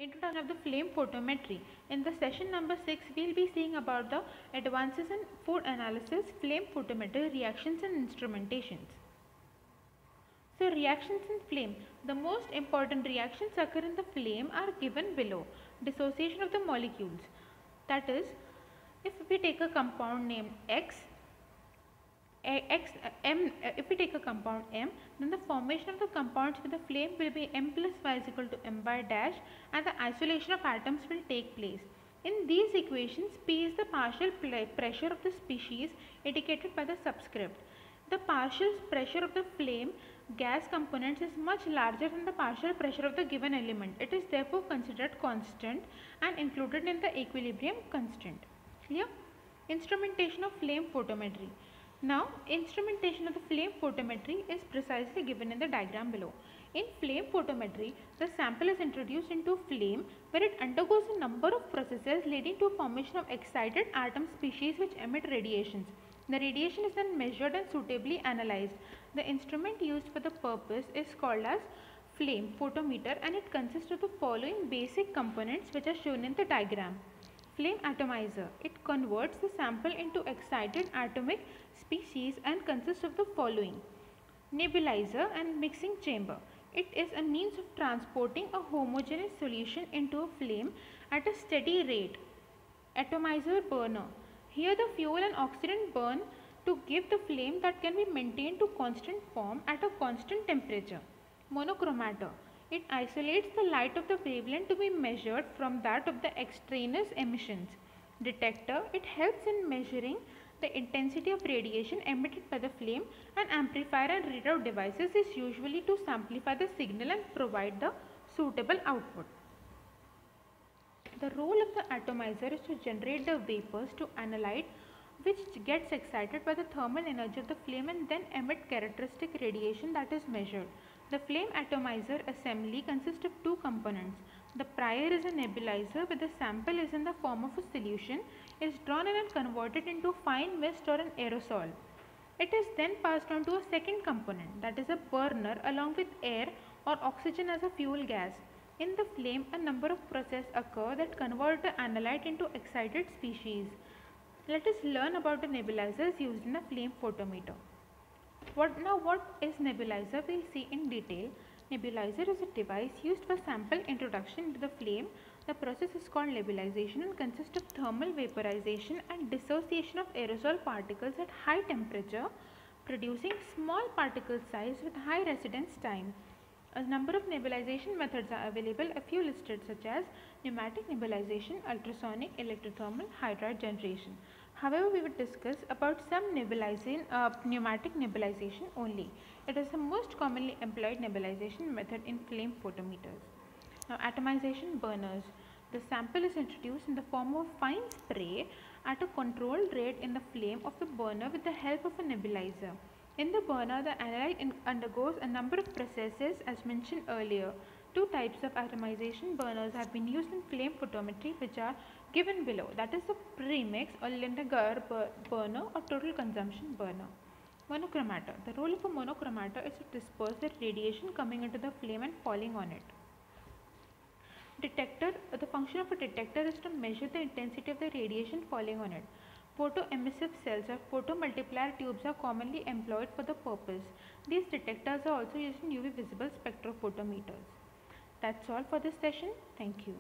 Introduction of the flame photometry. In the session number 6, we will be seeing about the advances in food analysis, flame photometry, reactions and instrumentations. So reactions in flame. The most important reactions occur in the flame are given below. Dissociation of the molecules. That is, if we take a compound named if we take a compound M, then the formation of the compounds with the flame will be M plus Y is equal to M by dash, and the isolation of atoms will take place. In these equations, P is the partial pressure of the species indicated by the subscript. The partial pressure of the flame gas components is much larger than the partial pressure of the given element. It is therefore considered constant and included in the equilibrium constant. Clear? Instrumentation of flame photometry. Now, instrumentation of the flame photometry is precisely given in the diagram below. In flame photometry, the sample is introduced into flame where it undergoes a number of processes leading to formation of excited atom species which emit radiations. The radiation is then measured and suitably analyzed. The instrument used for the purpose is called as flame photometer, and it consists of the following basic components which are shown in the diagram. Flame atomizer. It converts the sample into excited atomic species and consists of the following. Nebulizer and mixing chamber. It is a means of transporting a homogeneous solution into a flame at a steady rate. Atomizer burner. Here the fuel and oxidant burn to give the flame that can be maintained to constant form at a constant temperature. Monochromator. It isolates the light of the wavelength to be measured from that of the extraneous emissions. Detector. It helps in measuring the intensity of radiation emitted by the flame. An amplifier and readout devices is usually to amplify the signal and provide the suitable output. The role of the atomizer is to generate the vapors to analyte which gets excited by the thermal energy of the flame and then emit characteristic radiation that is measured. The flame atomizer assembly consists of two components. The prior is a nebulizer where the sample is in the form of a solution, is drawn in and converted into fine mist or an aerosol. It is then passed on to a second component, that is a burner, along with air or oxygen as a fuel gas. In the flame, a number of processes occur that convert the analyte into excited species. Let us learn about the nebulizers used in a flame photometer. What is nebulizer? We'll see in detail. Nebulizer is a device used for sample introduction into the flame. The process is called nebulization and consists of thermal vaporization and dissociation of aerosol particles at high temperature, producing small particle size with high residence time. A number of nebulization methods are available, a few listed such as pneumatic nebulization, ultrasonic, electrothermal, hydride generation. However, we will discuss about some pneumatic nebulization only. It is the most commonly employed nebulization method in flame photometers. Now, atomization burners. The sample is introduced in the form of fine spray at a controlled rate in the flame of the burner with the help of a nebulizer. In the burner, the analyte undergoes a number of processes as mentioned earlier. Two types of atomization burners have been used in flame photometry which are given below. That is the premix or Lindegar burner or total consumption burner. Monochromator. The role of a monochromator is to disperse the radiation coming into the flame and falling on it. Detector. The function of a detector is to measure the intensity of the radiation falling on it. Photoemissive cells or photomultiplier tubes are commonly employed for the purpose. These detectors are also used in UV visible spectrophotometers. That's all for this session. Thank you.